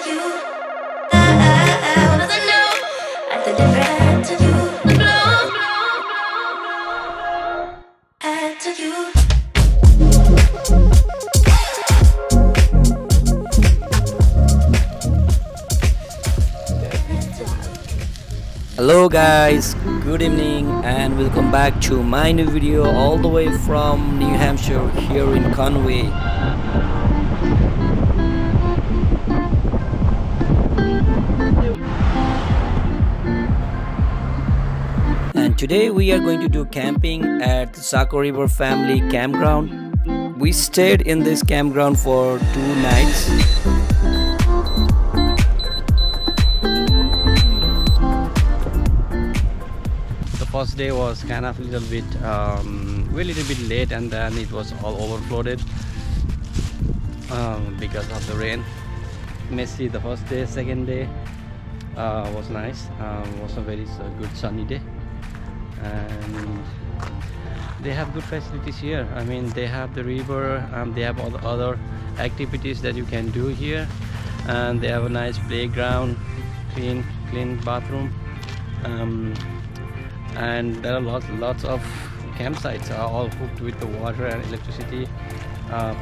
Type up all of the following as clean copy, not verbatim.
you. I know at the difference of you. Blow, add to you. Hello guys, good evening and welcome back to my new video all the way from New Hampshire here in Conway. And today we are going to do camping at the Saco River Family Campground. We stayed in this campground for 2 nights. First day was kind of a little bit late, and then it was all overflowed because of the rain. Messy the first day. Second day was nice. Was a very good sunny day, and they have good facilities here. I mean, they have the river, they have all the other activities that you can do here, and they have a nice playground, clean bathroom. And there are lots of campsites are all hooked with the water and electricity,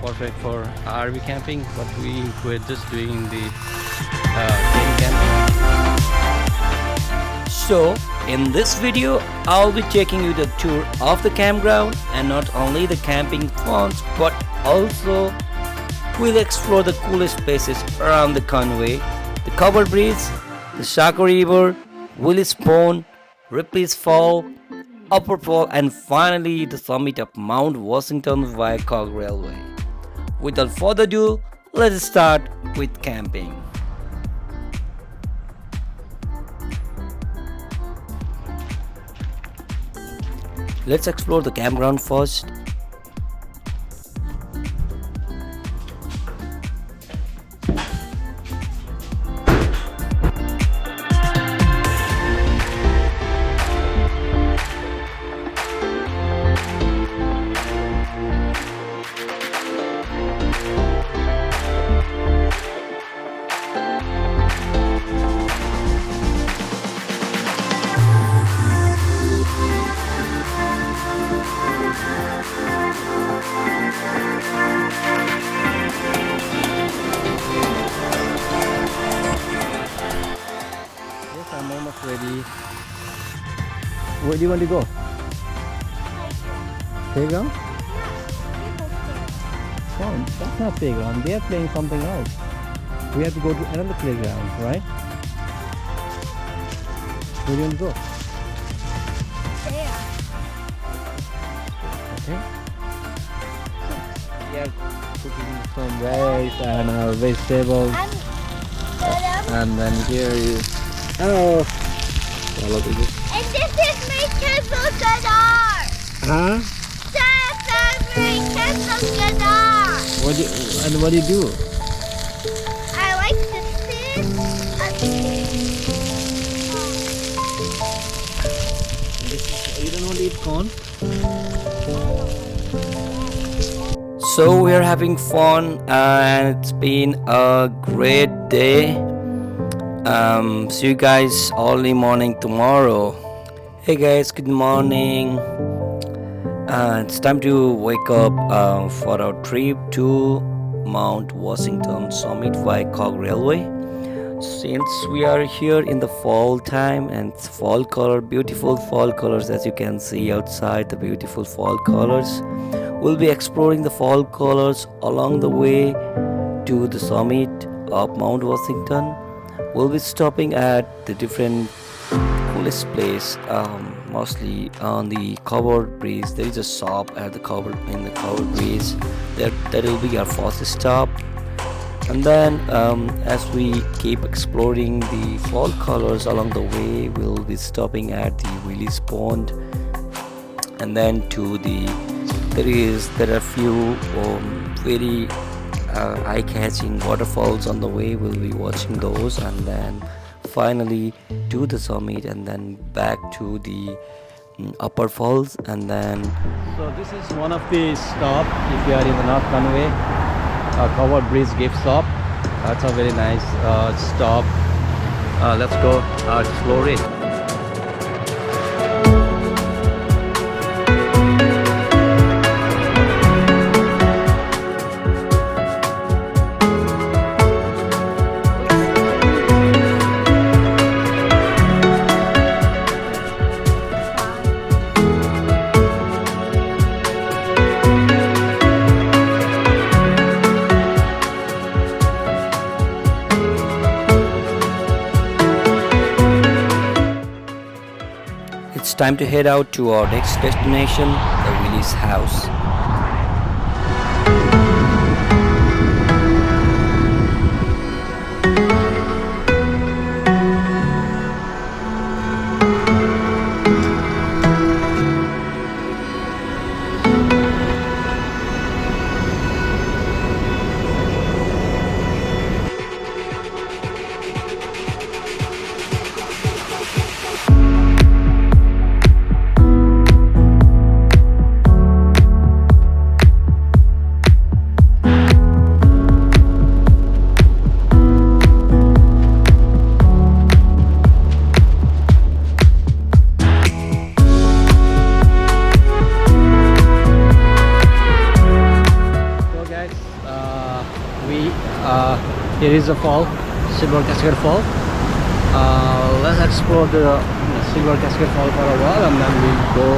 perfect for RV camping, but we were just doing the tent camping. So in this video I'll be taking you the tour of the campground, and not only the camping funds but also we'll explore the coolest places around the Conway, the covered bridge, the Saco River, Willie's Pond, Ripley's Fall, Upper Fall, and finally the summit of Mount Washington via Cog Railway. Without further ado, let's start with camping. Let's explore the campground first. I'm almost ready. Where do you want to go? Playground? Oh, that's not playground. They are playing something else. We have to go to another playground, right? Where do you want to go? There. Okay. We are cooking some rice and vegetables. And then here is all of this. And this is my temple guitar. Huh? That's my temple guitar. What do you do? I like to sit and You don't want to eat corn? So we are having fun, and it's been a great day. See you guys early morning tomorrow. Hey guys, good morning. It's time to wake up for our trip to Mount Washington summit via Cog Railway. Since we are here in the fall time, and it's fall color, beautiful fall colors, as you can see outside, the beautiful fall colors. We'll be exploring the fall colors along the way to the summit of Mount Washington. We'll be stopping at the different coolest place, mostly on the covered bridge. There is a shop at the covered bridge. That will be our first stop. And then as we keep exploring the fall colors along the way, we'll be stopping at the Willie's Pond, and then to there are few very eye-catching waterfalls on the way. We'll be watching those, and then finally to the summit, and then back to the upper falls. And then so this is one of the stop if you are in the North Conway, covered bridge gift shop. That's a very nice stop. Let's go explore it. It's time to head out to our next destination, the Willie's house. Here is a fall, Silver Cascade Fall. Let's explore the Silver Cascade Fall for a while, and then we go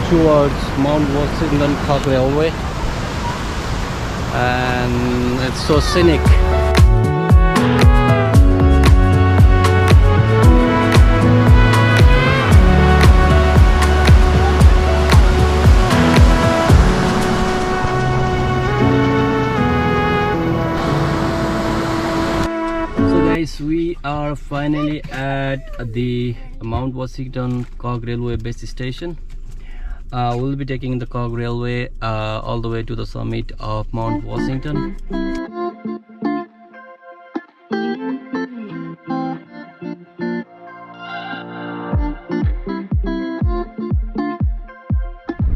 towards Mount Washington Park Railway. And it's so scenic. We are finally at the Mount Washington Cog Railway base station. We'll be taking the Cog Railway all the way to the summit of Mount Washington.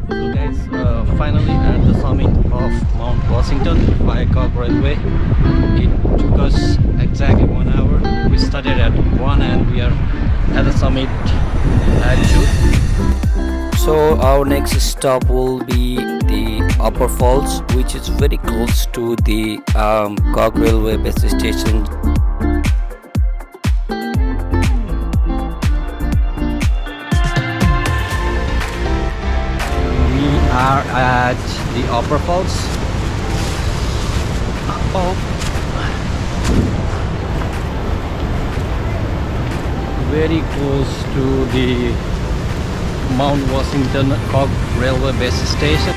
So guys, finally at the summit of Mount Washington by Cog Railway. It took us exactly 1 hour. We started at 1 and we are at the summit at 2. So our next stop will be the Upper Falls, which is very close to the Cog Railway base station. We are at the Upper Falls. Very close to the Mount Washington Cog Railway base station.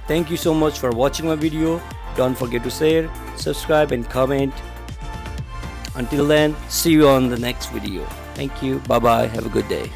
Thank you so much for watching my video. Don't forget to share, subscribe and comment. Until then, see you on the next video. Thank you. Bye bye. Have a good day.